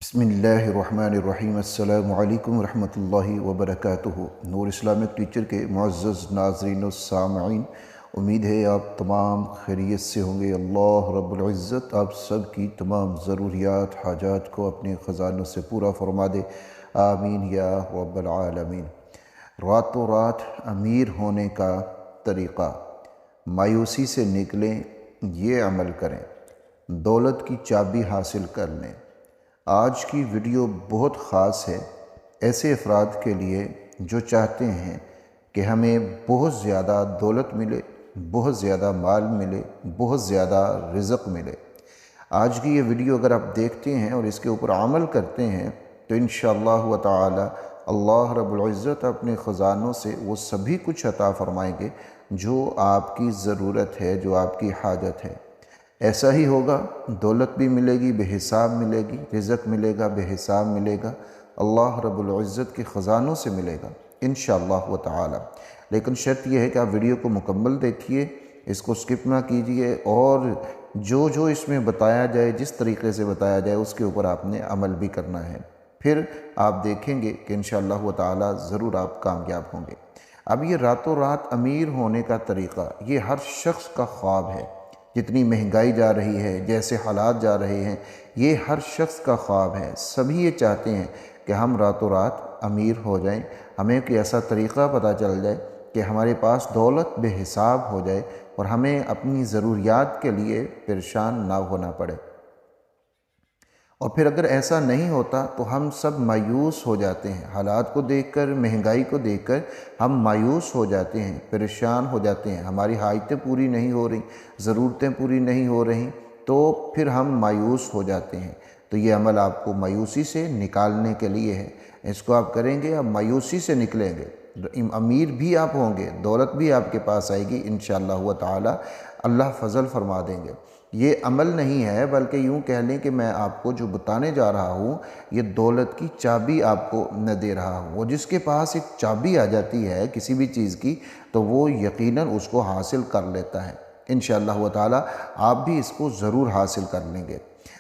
بسم اللہ الرحمن الرحیم۔ السلام علیکم ورحمۃ اللہ وبرکاتہ۔ نور اسلامک ٹیچر کے معزز ناظرین و سامعین، امید ہے آپ تمام خیریت سے ہوں گے۔ اللہ رب العزت آپ سب کی تمام ضروریات حاجات کو اپنے خزانوں سے پورا فرما دے، آمین یا رب العالمین۔ راتوں رات امیر ہونے کا طریقہ، مایوسی سے نکلیں، یہ عمل کریں، دولت کی چابی حاصل کر لیں۔ آج کی ویڈیو بہت خاص ہے ایسے افراد کے لیے جو چاہتے ہیں کہ ہمیں بہت زیادہ دولت ملے، بہت زیادہ مال ملے، بہت زیادہ رزق ملے۔ آج کی یہ ویڈیو اگر آپ دیکھتے ہیں اور اس کے اوپر عمل کرتے ہیں تو انشاءاللہ تعالی اللہ رب العزت اپنے خزانوں سے وہ سبھی کچھ عطا فرمائیں گے جو آپ کی ضرورت ہے، جو آپ کی حاجت ہے۔ ایسا ہی ہوگا، دولت بھی ملے گی، بے حساب ملے گی، رزق ملے گا، بے حساب ملے گا، اللہ رب العزت کے خزانوں سے ملے گا انشاءاللہ تعالی۔ لیکن شرط یہ ہے کہ آپ ویڈیو کو مکمل دیکھیے، اس کو سکپ نہ کیجیے، اور جو اس میں بتایا جائے، جس طریقے سے بتایا جائے اس کے اوپر آپ نے عمل بھی کرنا ہے۔ پھر آپ دیکھیں گے کہ انشاءاللہ تعالی ضرور آپ کامیاب ہوں گے۔ اب یہ راتوں رات امیر ہونے کا طریقہ، یہ ہر شخص کا خواب ہے۔ جتنی مہنگائی جا رہی ہے، جیسے حالات جا رہے ہیں، یہ ہر شخص کا خواب ہے۔ سبھی یہ چاہتے ہیں کہ ہم راتوں رات امیر ہو جائیں، ہمیں کوئی ایسا طریقہ پتہ چل جائے کہ ہمارے پاس دولت بے حساب ہو جائے اور ہمیں اپنی ضروریات کے لیے پریشان نہ ہونا پڑے۔ اور پھر اگر ایسا نہیں ہوتا تو ہم سب مایوس ہو جاتے ہیں، حالات کو دیکھ کر، مہنگائی کو دیکھ کر ہم مایوس ہو جاتے ہیں، پریشان ہو جاتے ہیں، ہماری حاجتیں پوری نہیں ہو رہی، ضرورتیں پوری نہیں ہو رہی، تو پھر ہم مایوس ہو جاتے ہیں۔ تو یہ عمل آپ کو مایوسی سے نکالنے کے لیے ہے، اس کو آپ کریں گے، آپ مایوسی سے نکلیں گے، امیر بھی آپ ہوں گے، دولت بھی آپ کے پاس آئے گی انشاءاللہ تعالی، اللہ فضل فرما دیں گے۔ یہ عمل نہیں ہے، بلکہ یوں کہہ لیں کہ میں آپ کو جو بتانے جا رہا ہوں یہ دولت کی چابی آپ کو نہ دے رہا ہوں۔ وہ جس کے پاس ایک چابی آ جاتی ہے کسی بھی چیز کی تو وہ یقیناً اس کو حاصل کر لیتا ہے انشاءاللہ تعالی۔ آپ بھی اس کو ضرور حاصل کر لیں گے۔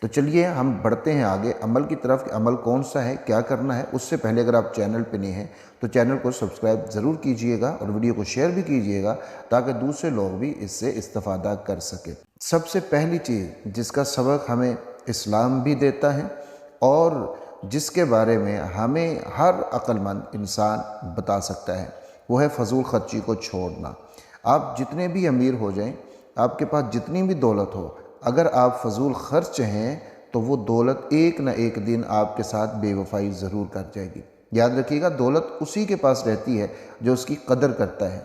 تو چلیے ہم بڑھتے ہیں آگے عمل کی طرف کہ عمل کون سا ہے، کیا کرنا ہے۔ اس سے پہلے اگر آپ چینل پہ نہیں ہیں تو چینل کو سبسکرائب ضرور کیجئے گا اور ویڈیو کو شیئر بھی کیجئے گا تاکہ دوسرے لوگ بھی اس سے استفادہ کر سکیں۔ سب سے پہلی چیز جس کا سبق ہمیں اسلام بھی دیتا ہے اور جس کے بارے میں ہمیں ہر عقل مند انسان بتا سکتا ہے، وہ ہے فضول خرچی کو چھوڑنا۔ آپ جتنے بھی امیر ہو جائیں، آپ کے پاس جتنی بھی دولت ہو، اگر آپ فضول خرچ ہیں تو وہ دولت ایک نہ ایک دن آپ کے ساتھ بے وفائی ضرور کر جائے گی۔ یاد رکھیے گا، دولت اسی کے پاس رہتی ہے جو اس کی قدر کرتا ہے،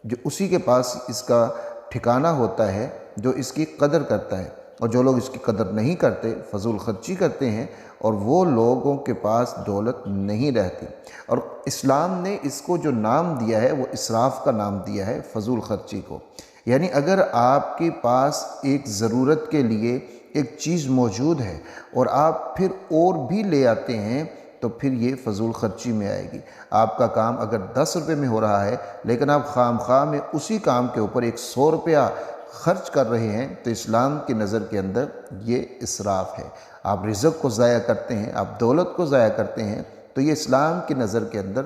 جو اسی کے پاس اس کا ٹھکانہ ہوتا ہے جو اس کی قدر کرتا ہے، اور جو لوگ اس کی قدر نہیں کرتے، فضول خرچی کرتے ہیں، اور وہ لوگوں کے پاس دولت نہیں رہتی۔ اور اسلام نے اس کو جو نام دیا ہے وہ اسراف کا نام دیا ہے، فضول خرچی کو۔ یعنی اگر آپ کے پاس ایک ضرورت کے لیے ایک چیز موجود ہے اور آپ پھر اور بھی لے آتے ہیں تو پھر یہ فضول خرچی میں آئے گی۔ آپ کا کام اگر 10 روپے میں ہو رہا ہے لیکن آپ خام خواہ میں اسی کام کے اوپر 100 روپیہ خرچ کر رہے ہیں تو اسلام کی نظر کے اندر یہ اسراف ہے۔ آپ رزق کو ضائع کرتے ہیں، آپ دولت کو ضائع کرتے ہیں، تو یہ اسلام کی نظر کے اندر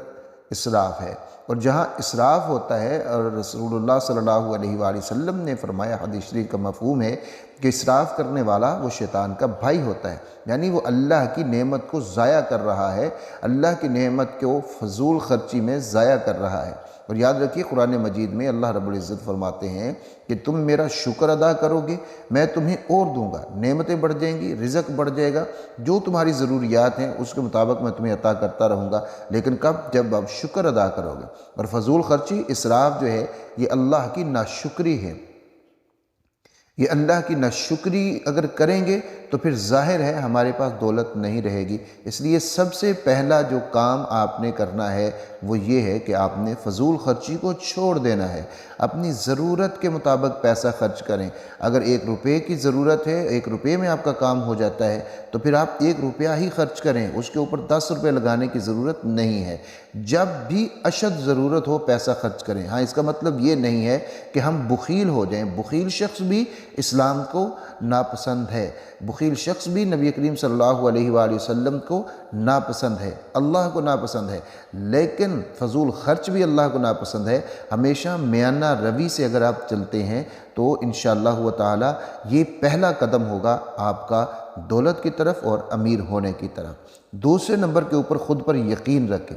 اسراف ہے۔ اور جہاں اسراف ہوتا ہے، اور رسول اللہ صلی اللہ علیہ وآلہ وسلم نے فرمایا، حدیث شریف کا مفہوم ہے کہ اسراف کرنے والا وہ شیطان کا بھائی ہوتا ہے، یعنی وہ اللہ کی نعمت کو ضائع کر رہا ہے، اللہ کی نعمت کو فضول خرچی میں ضائع کر رہا ہے۔ اور یاد رکھیے، قرآن مجید میں اللہ رب العزت فرماتے ہیں کہ تم میرا شکر ادا کرو گے، میں تمہیں اور دوں گا، نعمتیں بڑھ جائیں گی، رزق بڑھ جائے گا، جو تمہاری ضروریات ہیں اس کے مطابق میں تمہیں عطا کرتا رہوں گا، لیکن کب؟ جب آپ شکر ادا کرو گے۔ اور فضول خرچی، اسراف جو ہے، یہ اللہ کی ناشکری ہے۔ یہ اللہ کی ناشکری اگر کریں گے تو پھر ظاہر ہے ہمارے پاس دولت نہیں رہے گی۔ اس لیے سب سے پہلا جو کام آپ نے کرنا ہے وہ یہ ہے کہ آپ نے فضول خرچی کو چھوڑ دینا ہے، اپنی ضرورت کے مطابق پیسہ خرچ کریں۔ اگر 1 روپے کی ضرورت ہے، 1 روپے میں آپ کا کام ہو جاتا ہے تو پھر آپ 1 روپیہ ہی خرچ کریں، اس کے اوپر 10 روپے لگانے کی ضرورت نہیں ہے۔ جب بھی اشد ضرورت ہو پیسہ خرچ کریں۔ ہاں، اس کا مطلب یہ نہیں ہے کہ ہم بخیل ہو جائیں، بخیل شخص بھی اسلام کو ناپسند ہے۔ بخیل شخص بھی نبی کریم صلی اللہ علیہ وآلہ وسلم کو ناپسند ہے، اللہ کو ناپسند ہے، لیکن فضول خرچ بھی اللہ کو ناپسند ہے۔ ہمیشہ میانہ روی سے اگر آپ چلتے ہیں تو انشاءاللہ تعالی یہ پہلا قدم ہوگا آپ کا دولت کی طرف اور امیر ہونے کی طرف۔ دوسرے نمبر کے اوپر خود پر یقین رکھیں۔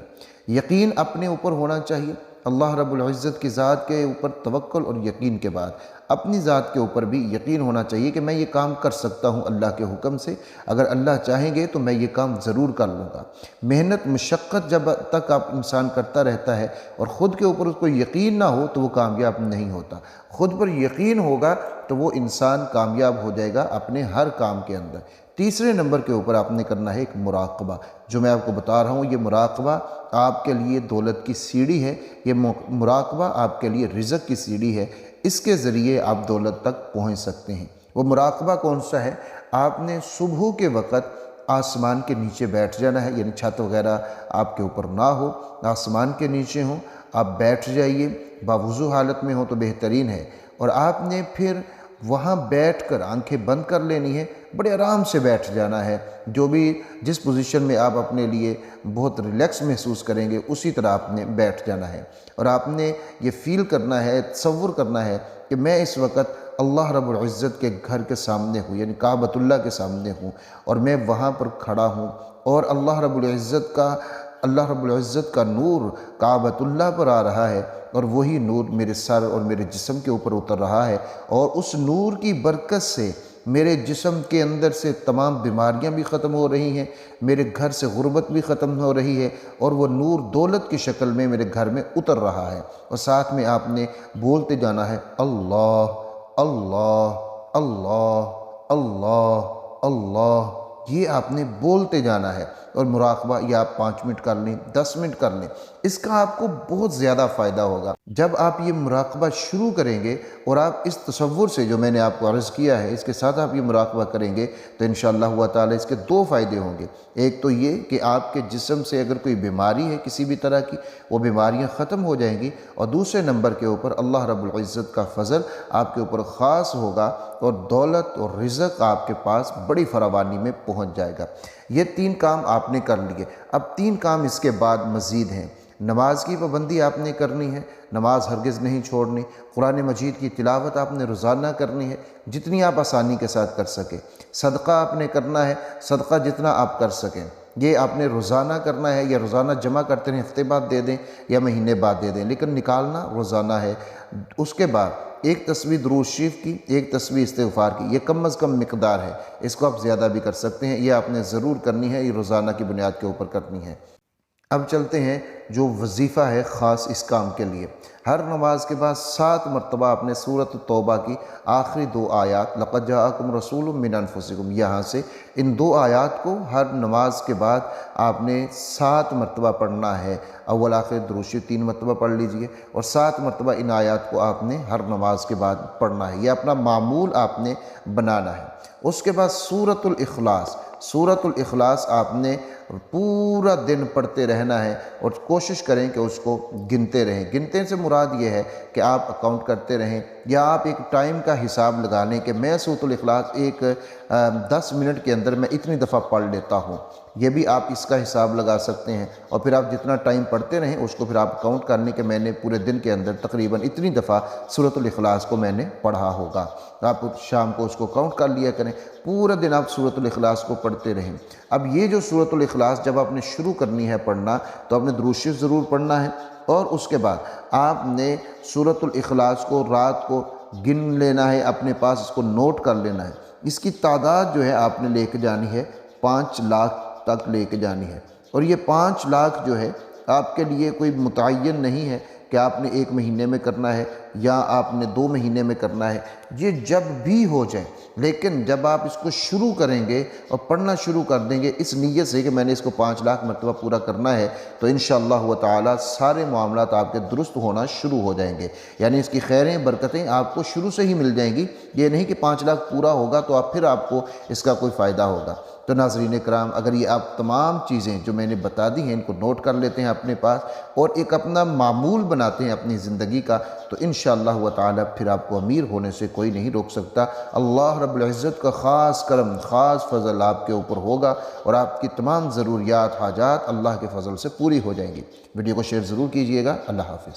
یقین اپنے اوپر ہونا چاہیے، اللہ رب العزت کی ذات کے اوپر توکل اور یقین کے بعد اپنی ذات کے اوپر بھی یقین ہونا چاہیے کہ میں یہ کام کر سکتا ہوں اللہ کے حکم سے، اگر اللہ چاہیں گے تو میں یہ کام ضرور کر لوں گا۔ محنت مشقت جب تک آپ انسان کرتا رہتا ہے اور خود کے اوپر اس کو یقین نہ ہو تو وہ کامیاب نہیں ہوتا۔ خود پر یقین ہوگا تو وہ انسان کامیاب ہو جائے گا اپنے ہر کام کے اندر۔ تیسرے نمبر کے اوپر آپ نے کرنا ہے ایک مراقبہ، جو میں آپ کو بتا رہا ہوں یہ مراقبہ آپ کے لیے دولت کی سیڑھی ہے، یہ مراقبہ آپ کے لیے رزق کی سیڑھی ہے، اس کے ذریعے آپ دولت تک پہنچ سکتے ہیں۔ وہ مراقبہ کون سا ہے؟ آپ نے صبح کے وقت آسمان کے نیچے بیٹھ جانا ہے، یعنی چھت وغیرہ آپ کے اوپر نہ ہو، آسمان کے نیچے ہوں، آپ بیٹھ جائیے، باوضو حالت میں ہو تو بہترین ہے، اور آپ نے پھر وہاں بیٹھ کر آنکھیں بند کر لینی ہے، بڑے آرام سے بیٹھ جانا ہے، جو بھی جس پوزیشن میں آپ اپنے لیے بہت ریلیکس محسوس کریں گے اسی طرح آپ نے بیٹھ جانا ہے، اور آپ نے یہ فیل کرنا ہے، تصور کرنا ہے کہ میں اس وقت اللہ رب العزت کے گھر کے سامنے ہوں، یعنی کعبۃ اللہ کے سامنے ہوں، اور میں وہاں پر کھڑا ہوں، اور اللہ رب العزت کا نور کعبۃ اللہ پر آ رہا ہے، اور وہی نور میرے سر اور میرے جسم کے اوپر اتر رہا ہے، اور اس نور کی برکت سے میرے جسم کے اندر سے تمام بیماریاں بھی ختم ہو رہی ہیں، میرے گھر سے غربت بھی ختم ہو رہی ہے، اور وہ نور دولت کی شکل میں میرے گھر میں اتر رہا ہے، اور ساتھ میں آپ نے بولتے جانا ہے اللہ اللہ اللہ اللہ اللہ، یہ آپ نے بولتے جانا ہے۔ اور مراقبہ یہ آپ 5 منٹ کر لیں، 10 منٹ کر لیں، اس کا آپ کو بہت زیادہ فائدہ ہوگا۔ جب آپ یہ مراقبہ شروع کریں گے اور آپ اس تصور سے جو میں نے آپ کو عرض کیا ہے اس کے ساتھ آپ یہ مراقبہ کریں گے تو انشاءاللہ تعالی اس کے 2 فائدے ہوں گے۔ ایک تو یہ کہ آپ کے جسم سے اگر کوئی بیماری ہے کسی بھی طرح کی، وہ بیماریاں ختم ہو جائیں گی، اور دوسرے نمبر کے اوپر اللہ رب العزت کا فضل آپ کے اوپر خاص ہوگا، اور دولت اور رزق آپ کے پاس بڑی فراوانی میں پہنچ جائے گا۔ یہ 3 کام آپ نے کر لیے، اب 3 کام اس کے بعد مزید ہیں۔ نماز کی پابندی آپ نے کرنی ہے، نماز ہرگز نہیں چھوڑنی، قرآن مجید کی تلاوت آپ نے روزانہ کرنی ہے جتنی آپ آسانی کے ساتھ کر سکیں، صدقہ آپ نے کرنا ہے، صدقہ جتنا آپ کر سکیں، یہ آپ نے روزانہ کرنا ہے، یا روزانہ جمع کرتے ہیں، ہفتے بعد دے دیں یا مہینے بعد دے دیں، لیکن نکالنا روزانہ ہے۔ اس کے بعد ایک تسبیح درود شریف کی، ایک تسبیح استغفار کی، یہ کم از کم مقدار ہے، اس کو آپ زیادہ بھی کر سکتے ہیں، یہ آپ نے ضرور کرنی ہے، یہ روزانہ کی بنیاد کے اوپر کرنی ہے۔ اب چلتے ہیں جو وظیفہ ہے خاص اس کام کے لیے۔ ہر نماز کے بعد 7 مرتبہ آپ نے سورۃ التوبہ کی آخری 2 آیات لقد جاءکم رسول من انفسکم، یہاں سے ان 2 آیات کو ہر نماز کے بعد آپ نے 7 مرتبہ پڑھنا ہے۔ اول آخر درود شریف 3 مرتبہ پڑھ لیجئے، اور 7 مرتبہ ان آیات کو آپ نے ہر نماز کے بعد پڑھنا ہے، یہ اپنا معمول آپ نے بنانا ہے۔ اس کے بعد سورۃ الاخلاص، سورۃ الاخلاص آپ نے پورا دن پڑھتے رہنا ہے، اور کوشش کریں کہ اس کو گنتے رہیں۔ گنتے سے مراد یہ ہے کہ آپ اکاؤنٹ کرتے رہیں، یا آپ ایک ٹائم کا حساب لگا لیں کہ میں سورۃ الاخلاص ایک 10 منٹ کے اندر میں اتنی دفعہ پڑھ لیتا ہوں، یہ بھی آپ اس کا حساب لگا سکتے ہیں، اور پھر آپ جتنا ٹائم پڑھتے رہیں اس کو پھر آپ اکاؤنٹ کر لیں کہ میں نے پورے دن کے اندر تقریباً اتنی دفعہ سورۃ الاخلاص کو میں نے پڑھا ہوگا۔ آپ شام کو اس کو کاؤنٹ کر لیا کریں، پورا دن آپ سورۃ الاخلاص کو پڑھتے رہیں۔ اب یہ جو سورۃ الاخلاص جب آپ نے شروع کرنی ہے پڑھنا تو آپ نے درود شریف ضرور پڑھنا ہے، اور اس کے بعد آپ نے سورۃ الاخلاص کو رات کو گن لینا ہے، اپنے پاس اس کو نوٹ کر لینا ہے۔ اس کی تعداد جو ہے آپ نے لے کے جانی ہے 5 لاکھ تک لے کے جانی ہے، اور یہ 5 لاکھ جو ہے آپ کے لیے کوئی متعین نہیں ہے کہ آپ نے 1 مہینے میں کرنا ہے یا آپ نے 2 مہینے میں کرنا ہے، یہ جب بھی ہو جائے، لیکن جب آپ اس کو شروع کریں گے اور پڑھنا شروع کر دیں گے اس نیت سے کہ میں نے اس کو 5 لاکھ مرتبہ پورا کرنا ہے، تو انشاءاللہ تعالی سارے معاملات آپ کے درست ہونا شروع ہو جائیں گے، یعنی اس کی خیریں برکتیں آپ کو شروع سے ہی مل جائیں گی۔ یہ نہیں کہ 5 لاکھ پورا ہوگا تو پھر آپ کو اس کا کوئی فائدہ ہوگا۔ تو ناظرین کرام، اگر یہ آپ تمام چیزیں جو میں نے بتا دی ہیں ان کو نوٹ کر لیتے ہیں اپنے پاس، اور ایک اپنا معمول بناتے ہیں اپنی زندگی کا، تو انشاءاللہ تعالی پھر آپ کو امیر ہونے سے کوئی نہیں روک سکتا۔ اللہ رب العزت کا خاص کرم، خاص فضل آپ کے اوپر ہوگا اور آپ کی تمام ضروریات، حاجات اللہ کے فضل سے پوری ہو جائیں گی۔ ویڈیو کو شیئر ضرور کیجیے گا۔ اللہ حافظ۔